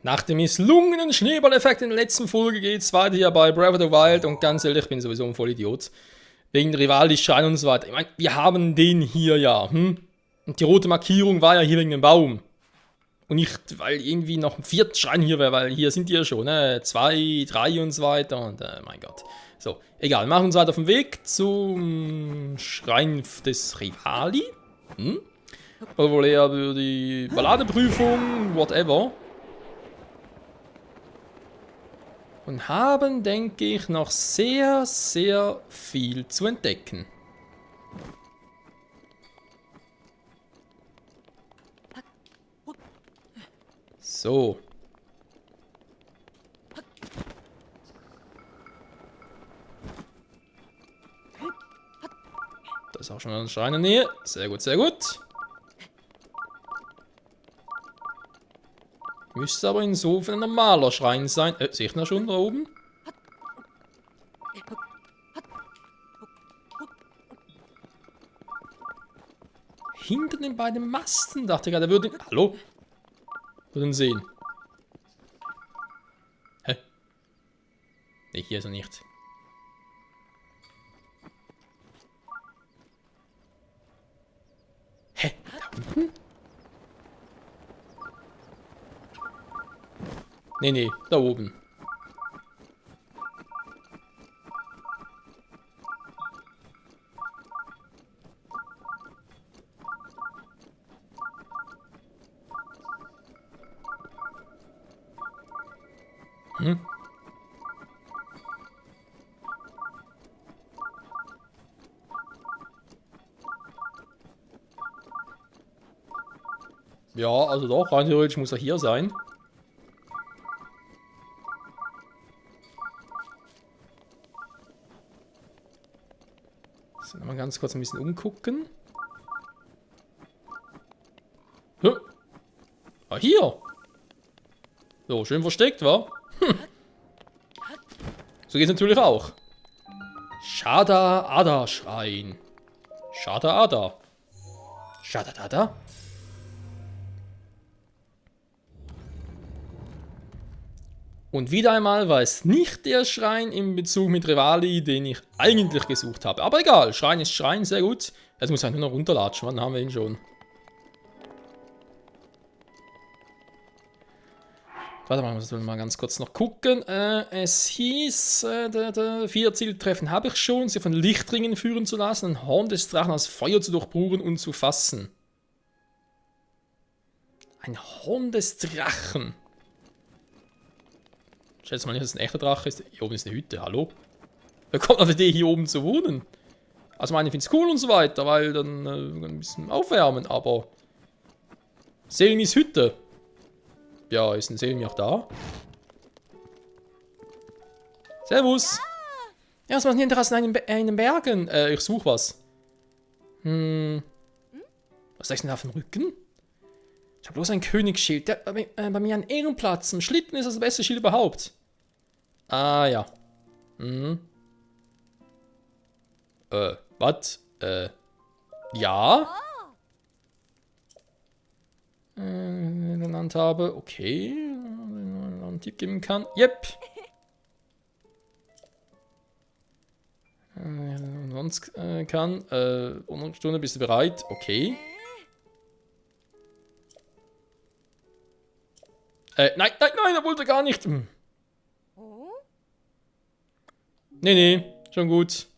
Nach dem misslungenen Schneeballeffekt in der letzten Folge geht's weiter hier bei Breath of the Wild und ganz ehrlich, ich bin sowieso ein Vollidiot. Wegen Rivali-Schrein und so weiter. Ich meine, wir haben den hier ja, Und die rote Markierung war ja hier wegen dem Baum. Und nicht, weil irgendwie noch ein vierter Schrein hier wäre, weil hier sind die ja schon, ne? 2, 3 und so weiter und mein Gott. So, egal, machen uns weiter auf den Weg zum Schrein des Rivali. Oder wohl eher für die Balladeprüfung, whatever. Und haben, denke ich, noch sehr, sehr viel zu entdecken. So. Da ist auch schon ein Schrein in der Nähe. Sehr gut, sehr gut. Müsste aber insofern ein normaler Schrein sein. Sehe ich ihn da schon da oben? Hinter den beiden Masten dachte ich gerade, der würde ihn... Hallo? Würde ihn sehen. Hä? Ne, hier ist er nicht. Hä? Da unten? Nee, da oben. Ja, also doch, rein theoretisch muss er hier sein. So, mal ganz kurz ein bisschen umgucken. Ah, hier. So, schön versteckt, wa? So geht's natürlich auch. Shada Ada Schrein. Shada Ada. Shada Ada? Und wieder einmal war es nicht der Schrein in Bezug mit Rivali, den ich eigentlich gesucht habe. Aber egal, Schrein ist Schrein, sehr gut. Jetzt muss ich nur noch runterlatschen, dann haben wir ihn schon. Warte mal, muss ich mal ganz kurz noch gucken. Es hieß, 4 Zieltreffen habe ich schon, sie von Lichtringen führen zu lassen, ein Horn des Drachen aus Feuer zu durchbohren und zu fassen. Ein Horn des Drachen. Ich schätze mal nicht, dass es ein echter Drache ist. Hier oben ist eine Hütte, hallo? Wer kommt auf die Idee, hier oben zu wohnen? Also meine, ich finde es cool und so weiter, weil dann ein bisschen aufwärmen, aber... Selmis Hütte. Ja, ist ein Selmi auch da? Servus! Ja, was machen hier draußen in den Bergen? Ich suche was. Was ist denn da auf dem Rücken? Ich habe bloß ein Königsschild. Der, bei mir ein Ehrenplatz. Ein Schlitten ist das beste Schild überhaupt. Ah, ja. Was? Ja? Genannt habe. Okay. Einen Tipp geben kann. Yep. Sonst kann. Eine Stunde bist du bereit. Okay. Nein, er wollte gar nicht. Nee, schon gut.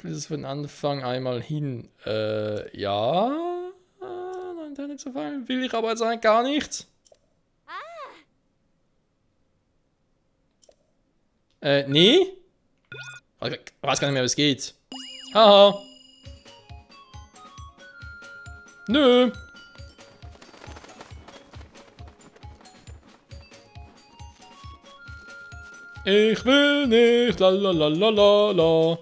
Das ist von Anfang einmal hin. Ja. Nein, da nicht so fallen. Will ich aber jetzt eigentlich gar nicht. Nee. Ich weiß gar nicht mehr, wie es geht. Haha. Nö. Ich will nicht. Lalalala.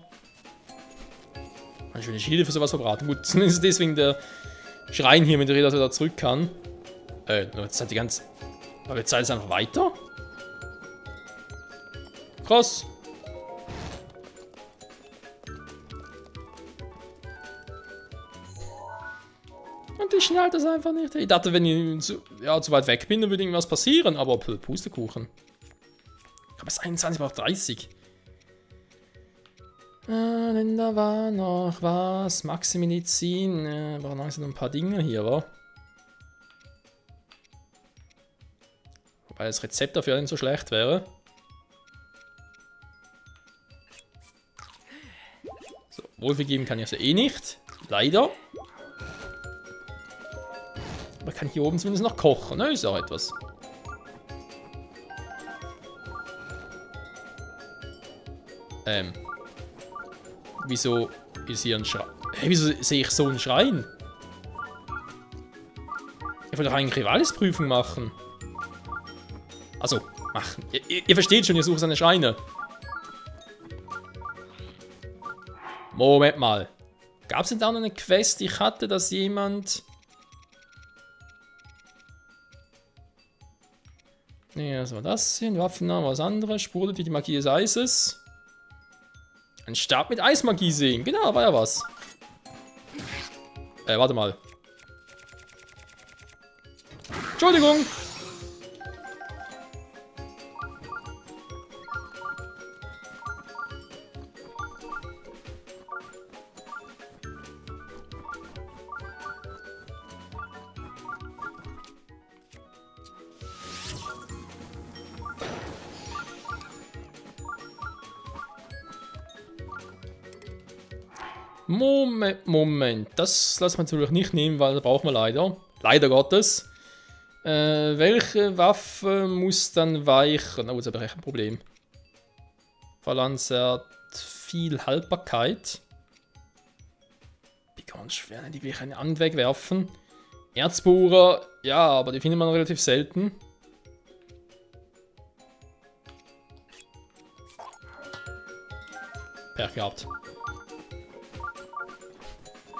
Eine schöne Schilde für sowas verbraten. Gut, zumindest deswegen der Schrein hier mit der Rede, dass er da zurück kann. Jetzt hat die ganze... Aber jetzt seid ihr einfach weiter? Krass. Und ich schnallt das einfach nicht. Ich dachte, wenn ich zu weit weg bin, dann würde irgendwas passieren. Aber Pustekuchen. Aber es ist 21, aber auch 30. Denn da war noch was. Maximedizin. Waren also noch ein paar Dinge hier, wa? Wobei das Rezept dafür nicht so schlecht wäre. So, wohlvergeben kann ich also eh nicht. Leider. Aber kann hier oben zumindest noch kochen, ne? Ist auch etwas. Wieso ist hier ein Schrein? Hey, wieso sehe ich so einen Schrein? Ich wollte doch eigentlich Rivalis-Prüfung machen. Also, machen. Ihr versteht schon, ihr sucht seine Schreine. Moment mal. Gab es denn da noch eine Quest, die ich hatte, dass jemand... Nee, was war das hier? Waffennamen, was anderes. Spur die Magie des Eises. Ein Stab mit Eismagie sehen. Genau, war ja was. Warte mal. Entschuldigung. Moment. Das lassen wir natürlich nicht nehmen, weil das brauchen wir leider. Leider Gottes. Welche Waffe muss dann weichen? Oh, das ist aber echt ein Problem. Verlanzert viel Haltbarkeit. Wie ganz schwer, die will ich eine Hand wegwerfen. Erzbohrer, ja, aber die findet man relativ selten. Pech gehabt.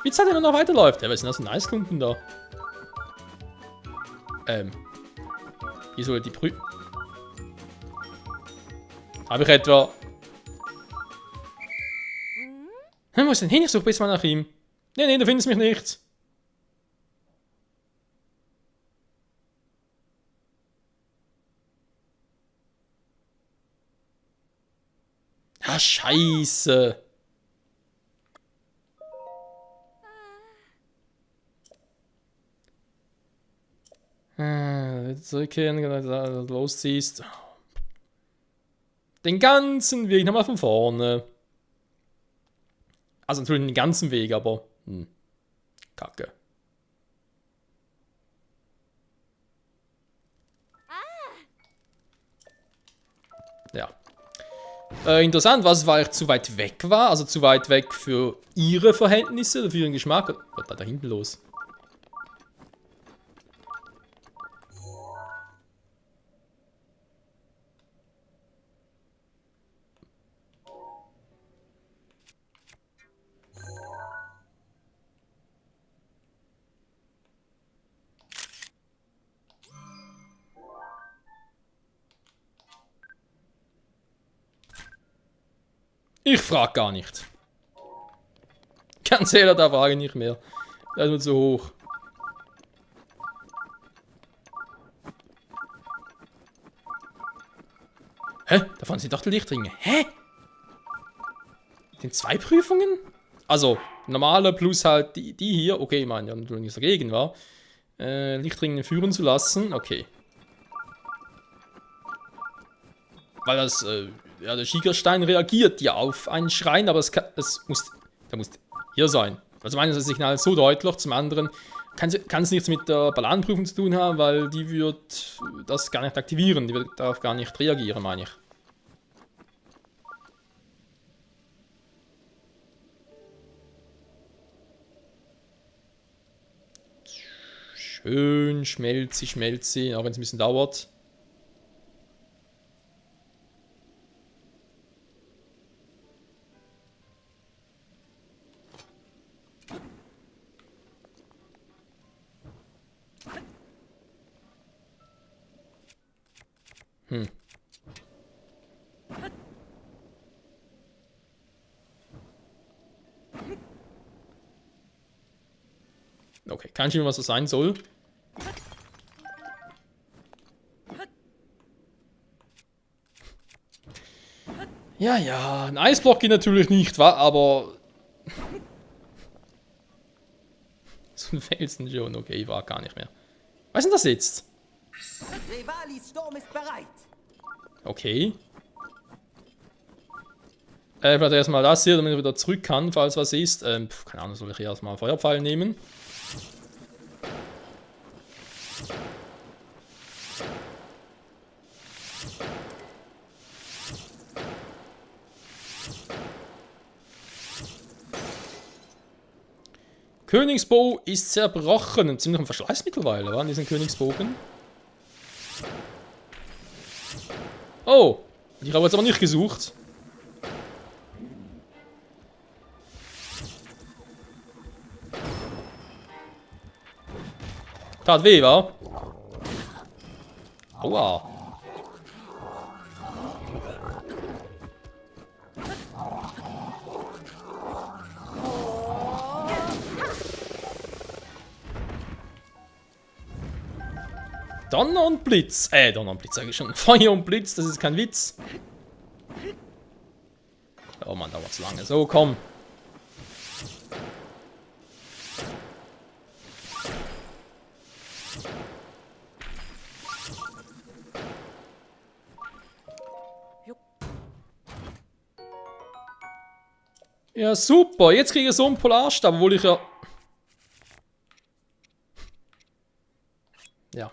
Wie Zeit er noch weiterläuft. Ja, was sind das für Eisklumpen da? Wie soll die Habe ich etwa... Wo ist denn hin? Ich suche bis mal nach ihm. Nee, du findest mich nicht. Ah, Scheiße. Zurückkehren, losziehst. Den ganzen Weg nochmal von vorne. Also natürlich den ganzen Weg, aber... Kacke. Ja. Interessant, was weil ich zu weit weg war. Also zu weit weg für ihre Verhältnisse oder für ihren Geschmack. Was ist da hinten los? Ich frag gar nicht. Ganz ehrlich, da frage ich nicht mehr. Der ist nur zu hoch. Hä? Davon sind doch die Lichtringe. Hä? Sind 2 Prüfungen? Also, normale plus halt die hier. Okay, ich meine, ja, natürlich nichts dagegen war. Lichtringe führen zu lassen. Okay. Weil das, ja, der Schiegerstein reagiert ja auf einen Schrein, aber der muss hier sein. Also meines ist das Signal so deutlich, zum anderen kann es nichts mit der Ballonprüfung zu tun haben, weil die wird das gar nicht aktivieren, die wird darauf gar nicht reagieren, meine ich. Schön, schmelzi, auch wenn es ein bisschen dauert. Okay, kein Schimmer, was das sein soll. Ja, ja, ein Eisblock geht natürlich nicht, wa? Aber... so ein Felsen schon, okay, war gar nicht mehr. Was ist denn das jetzt? Revalis Sturm ist bereit. Okay. Vielleicht erstmal das hier, damit ich wieder zurück kann, falls was ist. Keine Ahnung, soll ich hier erstmal Feuerpfeil nehmen? Königsbow ist zerbrochen und ziemlich ein Verschleiß mittlerweile, war an diesem Königsbogen. Oh, die habe ich jetzt aber nicht gesucht. Tat weh, wa? Aua. Donner und Blitz. Donner und Blitz sage ich schon. Feuer und Blitz, das ist kein Witz. Oh Mann, dauert's lange. So, komm. Ja, super. Jetzt kriege ich so einen Polarstab, obwohl ich ja... Ja.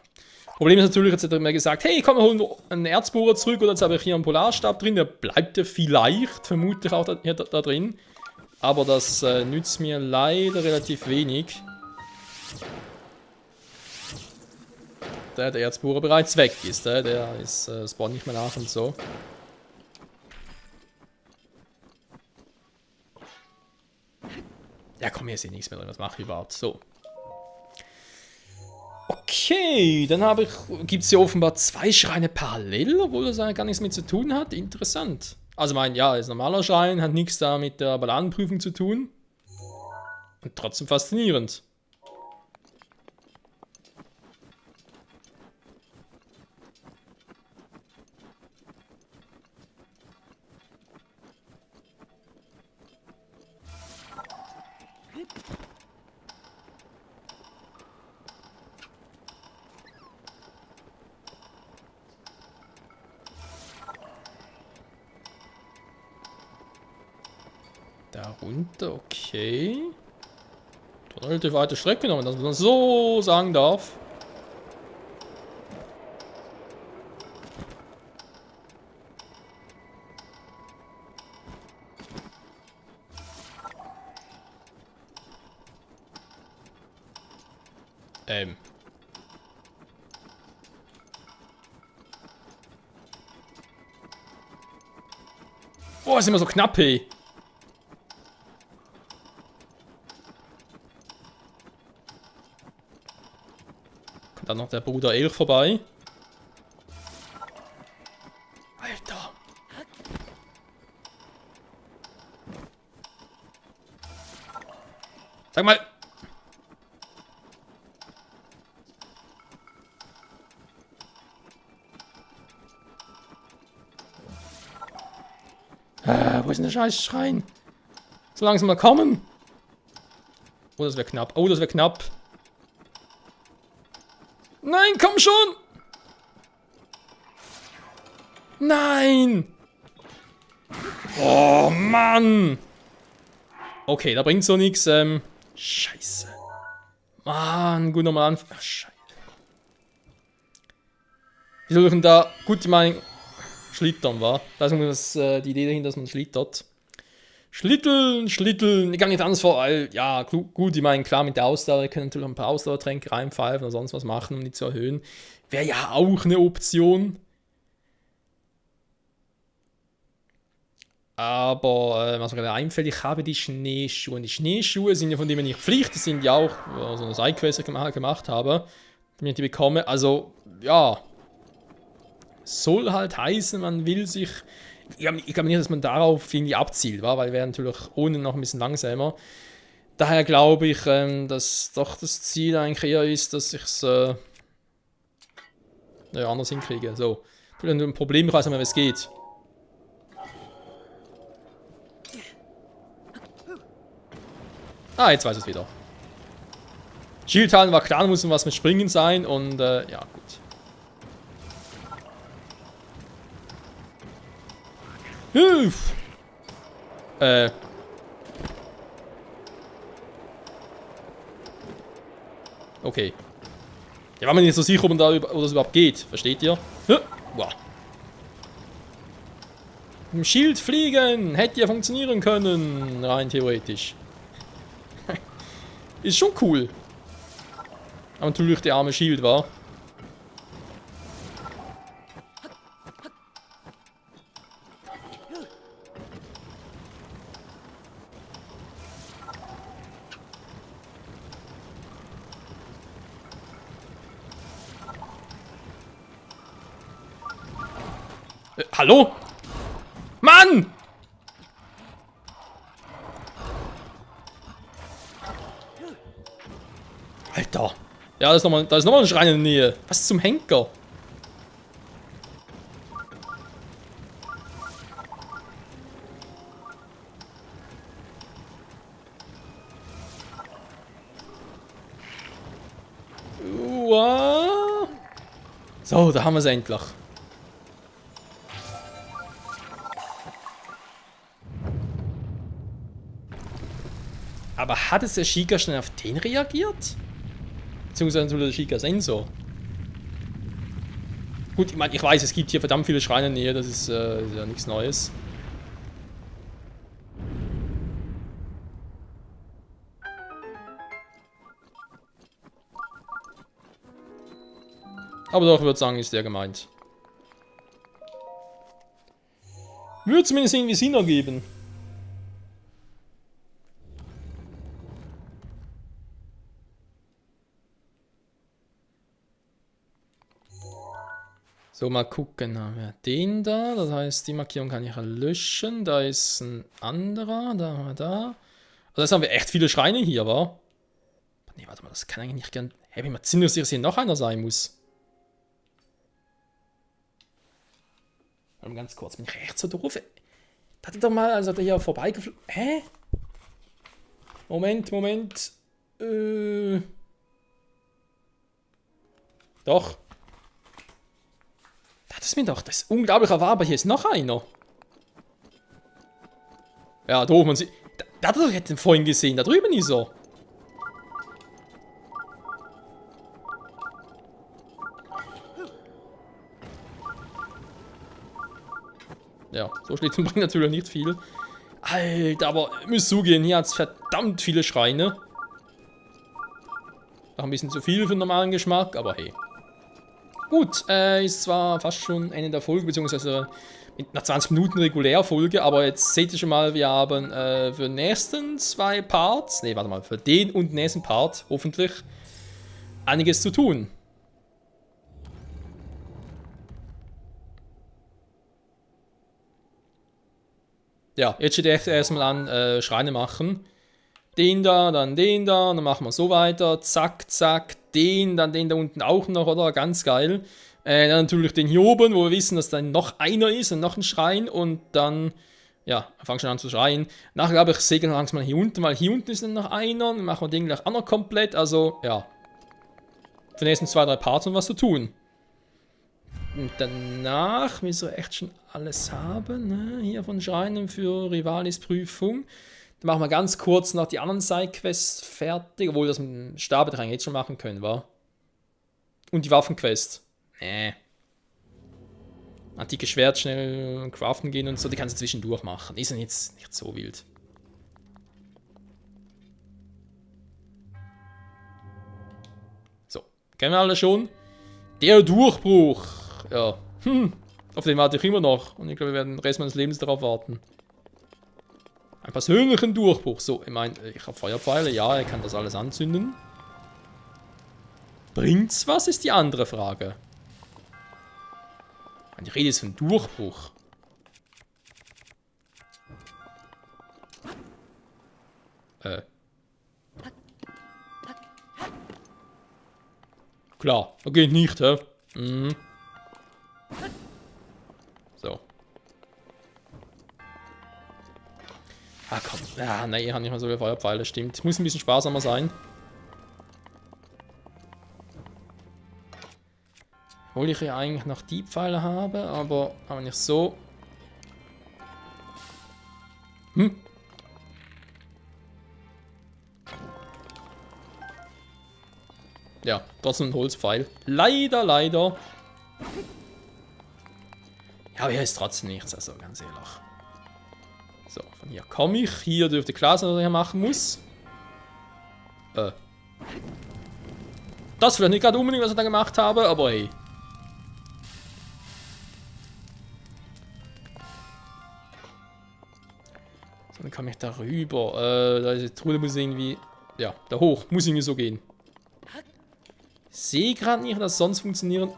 Problem ist natürlich, jetzt hat er mir gesagt, hey, komm, wir holen einen Erzbohrer zurück und jetzt habe ich hier einen Polarstab drin. Der bleibt ja vielleicht, vermutlich auch da drin. Aber das nützt mir leider relativ wenig. Da der Erzbohrer bereits weg ist. Der ist spawnt nicht mehr nach und so. Ja, komm, hier ist eh nichts mehr drin. Was mache ich überhaupt? So. Okay, dann gibt es hier offenbar 2 Schreine parallel, obwohl das gar nichts mit zu tun hat. Interessant. Also ja, ist ein normaler Schrein, hat nichts da mit der Balladenprüfung zu tun. Und trotzdem faszinierend. Da runter, okay. Eine relativ weite Strecke genommen, dass man so sagen darf. Boah, ist immer so knapp, hey. Kommt dann noch der Bruder Elch vorbei. Alter. Sag mal. Wo ist denn der scheiß Schrein? So langsam mal kommen. Oh, das wäre knapp. Oh, das wäre knapp. Nein, komm schon! Nein! Oh, Mann! Okay, da bringt so nichts. Scheiße. Mann, gut nochmal anfangen. Ach, Scheiße. Wie soll ich denn da... Gut, ich meine... Schlittern, war. Da ist die Idee dahinter, dass man schlittert. Schlitteln. Ich kann nicht anders vor, weil, ja, gut, ich meine, klar, mit der Ausdauer, wir können natürlich ein paar Ausdauertränke reinpfeifen oder sonst was machen, um die zu erhöhen. Wäre ja auch eine Option. Aber, was mir gerade einfällt, ich habe die Schneeschuhe. Und die Schneeschuhe sind ja von denen nicht Pflicht, die sind ja auch so eine Sidequest, die ich gemacht habe, damit ich die bekomme. Also, ja. Soll halt heißen, man will sich... Ich glaube nicht, dass man darauf irgendwie abzielt, weil wäre natürlich ohne noch ein bisschen langsamer. Daher glaube ich, dass doch das Ziel eigentlich eher ist, dass ich es ja, anders hinkriege. So. Ich habe ein Problem, ich weiß nicht mehr, wie es geht. Ah, jetzt weiß ich es wieder. Schildhallen war klar, muss was mit Springen sein und ja, gut. Hilf! Okay. Ja, war mir nicht so sicher, ob das überhaupt geht. Versteht ihr? Wow. Im Schild fliegen! Hätte ja funktionieren können. Rein theoretisch. Ist schon cool. Aber natürlich der arme Schild war. Hallo? Mann! Alter. Ja, da ist nochmal ein Schrein in der Nähe. Was zum Henker? Uah. So, da haben wir es endlich. Aber hat es der Sheikah schnell auf den reagiert? Beziehungsweise der Sheikah-Sensor. Gut, ich meine, ich weiß, es gibt hier verdammt viele Schreine in der Nähe, das ist ja nichts Neues. Aber doch, würde sagen, ist der gemeint. Würde zumindest irgendwie Sinn ergeben. So, mal gucken. Haben wir den da. Das heißt, die Markierung kann ich löschen. Da ist ein anderer. Da haben wir da. Also jetzt haben wir echt viele Schreine hier, wa? Nee, warte mal, das kann eigentlich nicht gern. Hä, wie man ziemlich sicher, dass hier noch einer sein muss. Warte mal ganz kurz, bin ich echt so doof? Da hat er doch mal, als er hier vorbeigeflogen. Hä? Moment. Doch. Das ist mir doch. Das ist unglaublicher war, aber hier ist noch einer. Ja, da oben man sieht. Da hat er doch den vorhin gesehen. Da drüben ist er. Ja, so schlecht bringt natürlich nicht viel. Alter, aber ich muss zugehen, hier hat es verdammt viele Schreine. Noch ein bisschen zu viel für den normalen Geschmack, aber hey. Gut, ist zwar fast schon Ende der Folge, beziehungsweise mit einer 20 Minuten Regulärfolge, aber jetzt seht ihr schon mal, wir haben für den nächsten 2 Parts, ne, warte mal, für den und nächsten Part hoffentlich einiges zu tun. Ja, jetzt steht erstmal an, Schreine machen. Den da, dann machen wir so weiter. Zack, zack, dann den da unten auch noch, oder? Ganz geil. Dann natürlich den hier oben, wo wir wissen, dass dann noch einer ist und noch ein Schrein. Und dann, ja, fangen schon an zu schreien. Nachher, glaube ich, segeln wir langsam mal hier unten, weil hier unten ist dann noch einer. Dann machen wir den gleich auch noch komplett. Also, ja. Für die nächsten 2, 3 Parts noch was zu tun. Und danach, wir so echt schon alles haben, ne? Hier von Schreinen für Rivalis Prüfung. Dann machen wir ganz kurz noch die anderen Sidequests fertig, obwohl das mit dem Stabetrein jetzt schon machen können, wa? Und die Waffenquest. Nee. Antike Schwert schnell craften gehen und so, die kannst du zwischendurch machen. Ist ja jetzt nicht so wild. So, kennen wir alle schon. Der Durchbruch. Ja, auf den warte ich immer noch. Und ich glaube, wir werden den Rest meines Lebens darauf warten. Einen persönlichen Durchbruch. So, ich meine, ich habe Feuerpfeile. Ja, er kann das alles anzünden. Bringt's was, ist die andere Frage. Die Rede ist von Durchbruch. Klar, das geht nicht, hä? Mhm. So. Ah, komm. Ah, nein, ich habe nicht mehr so viele Feuerpfeile, stimmt. Muss ein bisschen sparsamer sein. Obwohl ich ja eigentlich noch die Pfeile habe, aber nicht so. Hm. Ja, trotzdem ein Holzpfeil. Leider, leider. Ja, aber hier ist trotzdem nichts, also ganz ehrlich. So, von hier komme ich. Hier dürfte klar sein, was ich hier machen muss. Das vielleicht nicht gerade unbedingt, was ich da gemacht habe, aber hey. So, dann komme ich da rüber. Da ist die Truhe, muss irgendwie. Ja, da hoch. Muss irgendwie so gehen. Ich sehe gerade nicht, dass sonst funktionieren.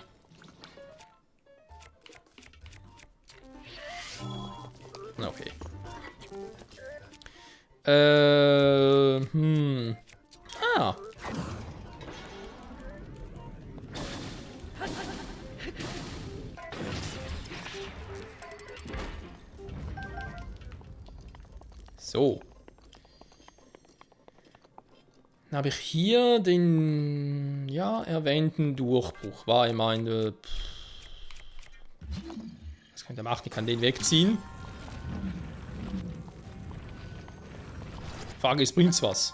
Okay. Ah. So. Dann habe ich hier den, ja, erwähnten Durchbruch. War, ich meine, was kann der machen? Ich kann den wegziehen. Frage ist, bringt's was?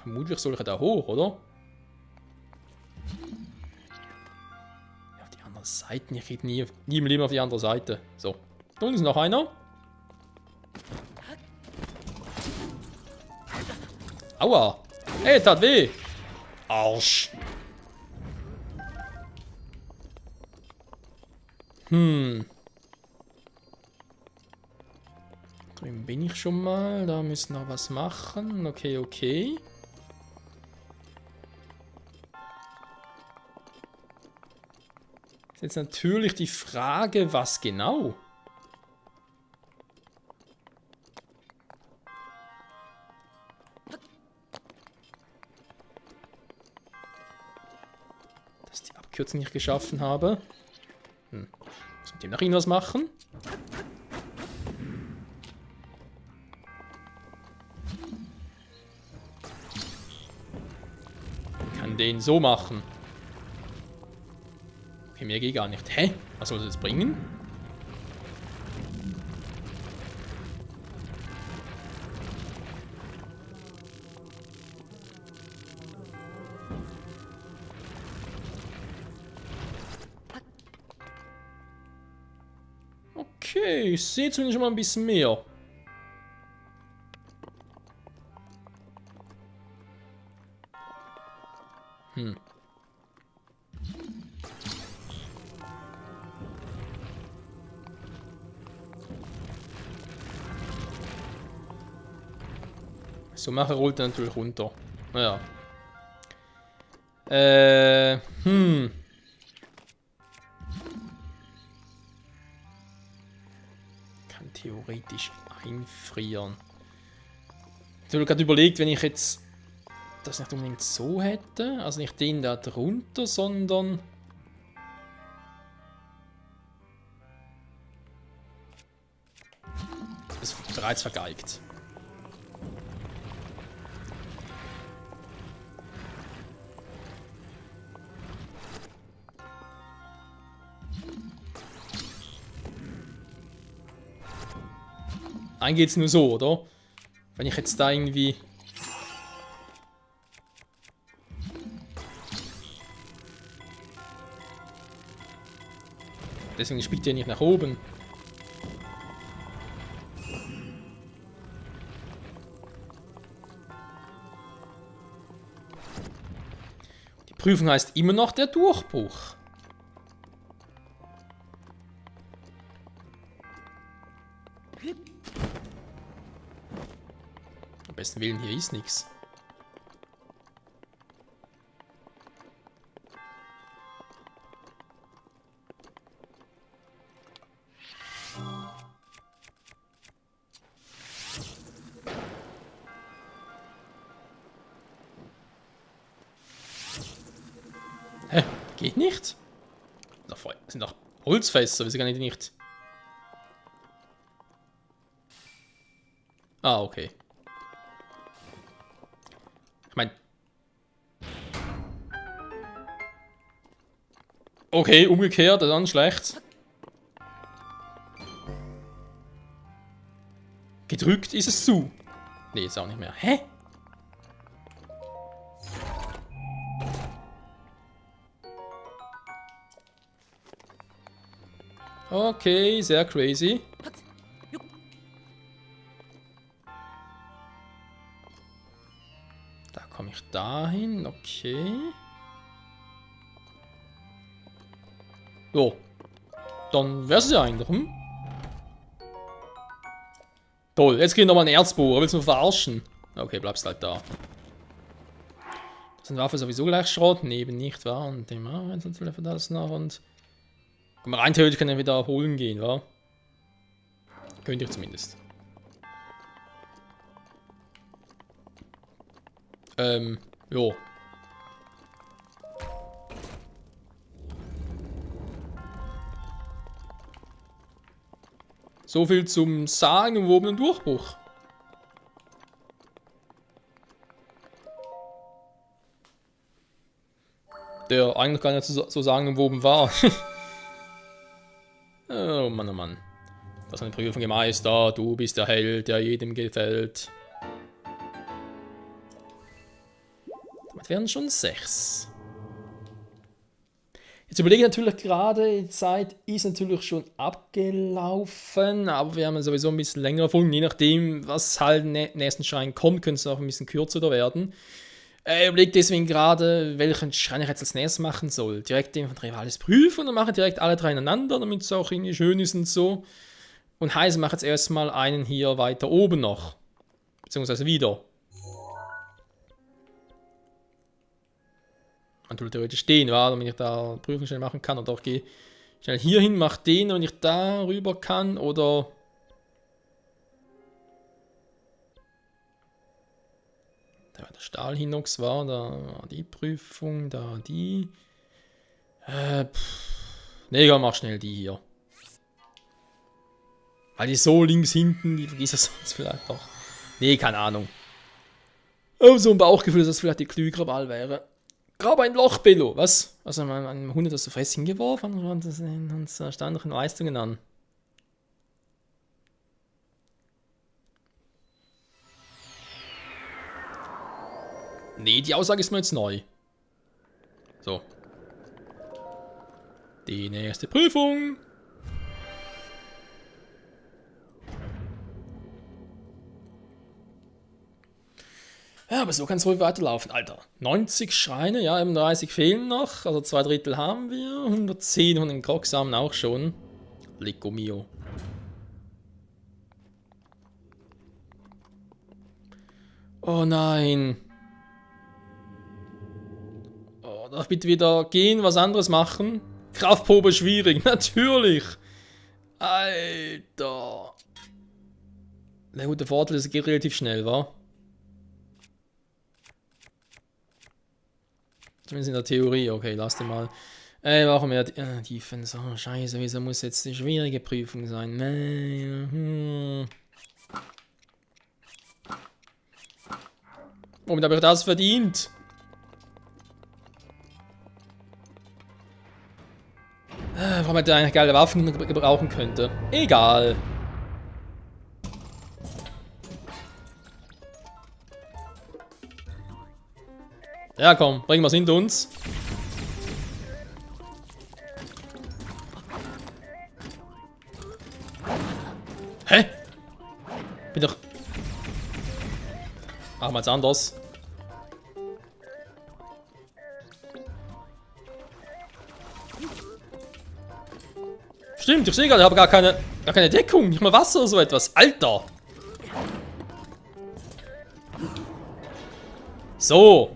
Vermutlich soll ich da hoch, oder? Ja, auf die andere Seite. Ich gehe nie im Leben auf die andere Seite. So. Da unten ist noch einer. Aua. Hey, tat weh. Arsch. Drüben bin ich schon mal. Da müssen wir noch was machen. Okay, okay. Ist jetzt natürlich die Frage, was genau? Dass ich die Abkürzung nicht geschaffen habe. Muss mit dem noch irgendwas machen? Ich kann den so machen. Okay, mehr geht gar nicht. Hä? Was soll das jetzt bringen? Okay, ich sehe zumindest schon mal ein bisschen mehr. So mache rollt er natürlich runter. Naja. Kann theoretisch einfrieren. Ich habe gerade überlegt, wenn ich jetzt das nicht unbedingt so hätte. Also nicht den da drunter, sondern... Das ist bereits vergeigt. Eigentlich geht's nur so, oder? Wenn ich jetzt da irgendwie... Deswegen spielt ihr nicht nach oben. Die Prüfung heißt immer noch der Durchbruch. Am besten Willen, hier ist nichts. Geht nicht? Das sind doch Holzfässer, wieso kann ich die nicht? Ah, okay. Ich meine... Okay, umgekehrt, dann schlecht. Gedrückt ist es zu. Nee, jetzt auch nicht mehr. Hä? Okay, sehr crazy. Da komme ich dahin, okay. So. Dann wär's es ja eigentlich, hm? Toll, jetzt geht nochmal ein Erzbohrer. Willst du mich verarschen? Okay, bleibst halt da. Das sind Waffen sowieso gleich Schrott. Nee, eben nicht, wa? Und dem für das noch und... Komm, rein theoretisch kann er wieder holen gehen, wa? Könnte ich zumindest. Jo. So viel zum sagenumwobenen Durchbruch. Der eigentlich gar nicht so sagenumwoben war. Oh Mann, oh Mann. Das ist eine Prüfung gemeistert. Du bist der Held, der jedem gefällt. Damit wären schon 6. Jetzt überlege ich natürlich gerade, die Zeit ist natürlich schon abgelaufen, aber wir haben sowieso ein bisschen länger gefunden, je nachdem, was halt im nächsten Schrein kommt, könnte es auch ein bisschen kürzer werden. Ich überlege deswegen gerade, welchen Schrein ich jetzt als nächstes machen soll. Direkt den von Rivalis prüfen und dann mache ich direkt alle 3 ineinander, damit es auch irgendwie schön ist und so. Und heißt, ich mache jetzt erstmal einen hier weiter oben noch. Beziehungsweise wieder. Man tut theoretisch stehen, damit ich da Prüfung schnell machen kann. Oder auch gehe schnell hier hin, mache den, wenn ich da rüber kann. Oder... Da war der Stahlhinox, war da die Prüfung, da die. Nee, mach schnell die hier. Weil die so links hinten, die vergiss es sonst vielleicht doch. Nee, keine Ahnung. Oh, so ein Bauchgefühl, dass das vielleicht die klügere Wahl wäre. Grab ein Loch, Bello. Was? Also, mein Hund hat das so fest hingeworfen und das sehen uns standardischen Leistungen an. Nee, die Aussage ist mir jetzt neu. So. Die nächste Prüfung. Ja, aber so kann es ruhig weiterlaufen, Alter. 90 Schreine, ja, eben 30 fehlen noch. Also 2/3 haben wir. 110 und den Krocksamen auch schon. Lecco mio. Oh nein. Oh, darf bitte wieder gehen, was anderes machen? Kraftprobe schwierig, natürlich. Alter. Der gute Vorteil ist, es geht relativ schnell, wa? Zumindest in der Theorie. Okay, lass den mal. Warum mehr Defense? Oh, scheiße, wieso muss jetzt eine schwierige Prüfung sein? Womit habe ich das verdient? Warum hätte er eigentlich geile Waffen gebrauchen könnte? Egal. Ja, komm, bringen wir es hinter uns. Hä? Bin doch... Machen wir jetzt anders. Stimmt, ich sehe gerade, ich habe gar keine Deckung, nicht mal Wasser oder so etwas. Alter! So.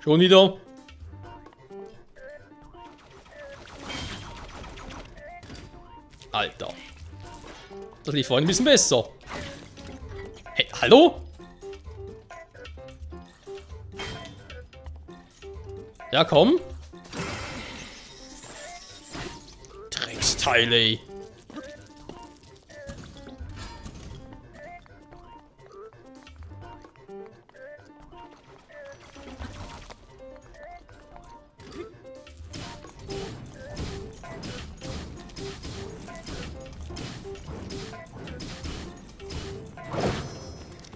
Schon wieder. Alter. Das lief vorhin ein bisschen besser. Hey, hallo? Ja, komm. Drecksteile, ey.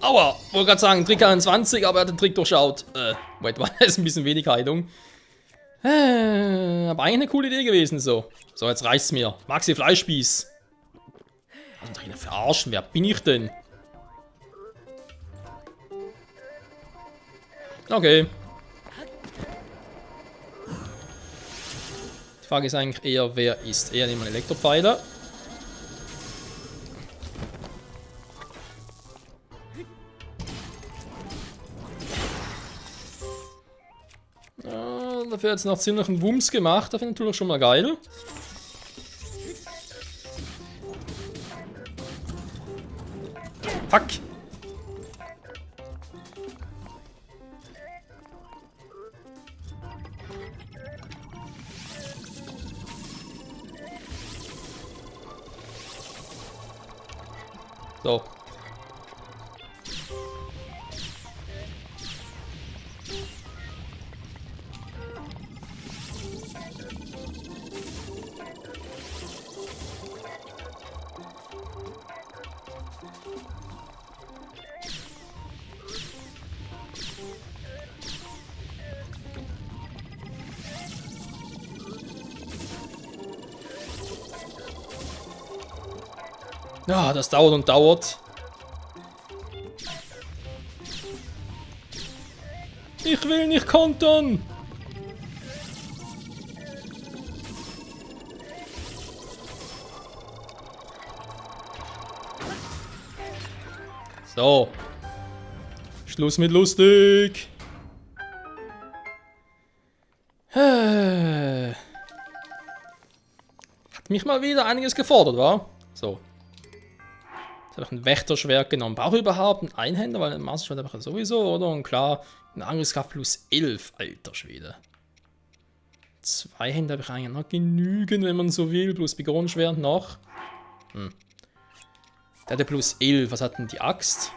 Aua, wollte gerade sagen, Trick 21, aber er hat den Trick durchschaut. Wait, war das ein bisschen wenig Heilung. Aber eigentlich eine coole Idee gewesen, so. So, jetzt reicht's mir. Maxi Fleischspieß. Also doch nicht verarschen, wer bin ich denn? Okay. Die Frage ist eigentlich eher, wer ist? Eher nehmen wir Elektropfeile. Dafür hat es noch ziemlich einen Wumms gemacht. Das finde ich natürlich schon mal geil. Fuck! So. Ja, das dauert und dauert. Ich will nicht kontern. So. Schluss mit lustig. Hat mich mal wieder einiges gefordert, wa? So. Jetzt habe ich ein Wächterschwert genommen. Brauche ich überhaupt einen Einhänder, weil ein Masterschwert einfach sowieso, oder? Und klar, ein Angriffskraft plus 11, alter Schwede. Zwei Hände habe ich eigentlich noch genügend, wenn man so will, plus Bigorenschwert noch. Der hat ja plus 11, was hat denn die Axt?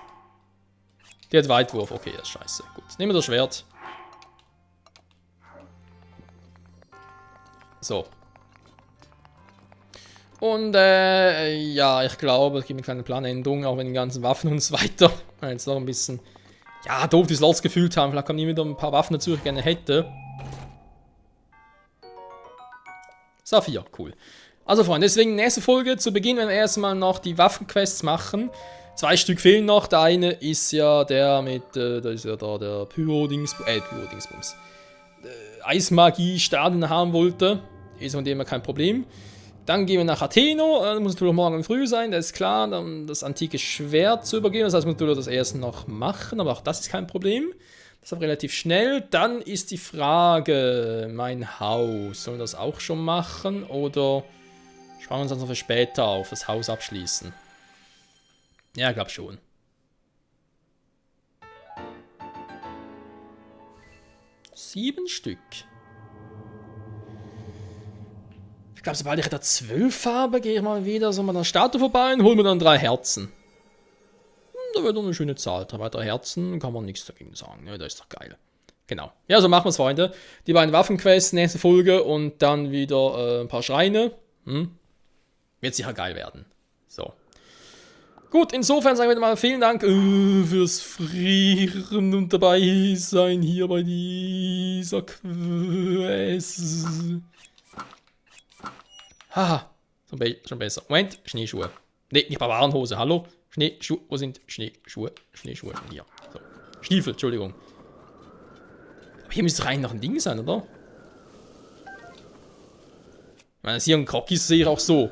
Die hat Weitwurf, okay, das ist scheiße. Gut, nehmen wir das Schwert. So. Und ja, ich glaube, es gibt eine kleine Planänderung, auch wenn die ganzen Waffen und so weiter jetzt noch ein bisschen, ja, doof die Slots gefühlt haben. Vielleicht kommen nie wieder ein paar Waffen dazu, die ich gerne hätte. Saphir, cool. Also Freunde, deswegen nächste Folge zu Beginn, wenn wir erstmal noch die Waffenquests machen. 2 Stück fehlen noch. Der eine ist ja der mit, da ist ja da der Pyro-Dingsbums. Eismagie-Stadion haben wollte. Ist von dem her kein Problem. Dann gehen wir nach Atheno, das muss natürlich morgen früh sein, das ist klar, dann das antike Schwert zu übergeben, das heißt, man muss das erst noch machen, aber auch das ist kein Problem. Das ist aber relativ schnell. Dann ist die Frage, mein Haus, sollen wir das auch schon machen oder sparen wir uns das noch für später auf, das Haus abschließen? Ja, ich glaube schon. Sieben Stück. Ich glaube, sobald ich da 12 habe, gehe ich mal wieder so mit der Statue vorbei und hole mir dann 3 Herzen. Da wird doch eine schöne Zahl. 3 weitere Herzen, kann man nichts dagegen sagen. Ja, das ist doch geil. Genau. Ja, so machen wir es, Freunde. Die beiden Waffenquests, nächste Folge und dann wieder ein paar Schreine. Wird sicher geil werden. So. Gut, insofern sagen wir mal vielen Dank fürs Frieren und dabei sein hier bei dieser Quest. Haha, schon besser. Moment, Schneeschuhe. Ne, nicht Barbarenhose, hallo? Schneeschuhe, wo sind Schneeschuhe? Schneeschuhe, hier. So. Stiefel, Entschuldigung. Aber hier müsste rein noch ein Ding sein, oder? Ich meine, hier ein Krog ist, sehe ich auch so.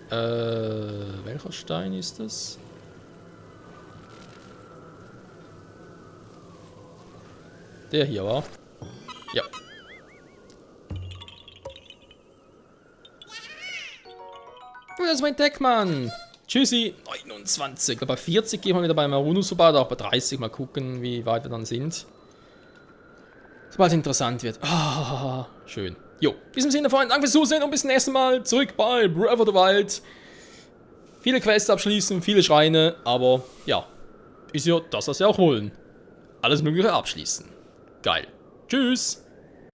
Welcher Stein ist das? Der hier, war. Ja. das ist mein Deckmann. Tschüssi. 29. Bei 40 gehen wir wieder bei Marunus vorbei, oder auch bei 30. Mal gucken, wie weit wir dann sind. Sobald es interessant wird. Ah, schön. Jo, in diesem Sinne, Freunde, danke fürs Zusehen und bis zum nächsten Mal zurück bei Breath of the Wild. Viele Quests abschließen, viele Schreine, aber ja, ist ja das, was wir auch wollen. Alles Mögliche abschließen. Geil. Tschüss.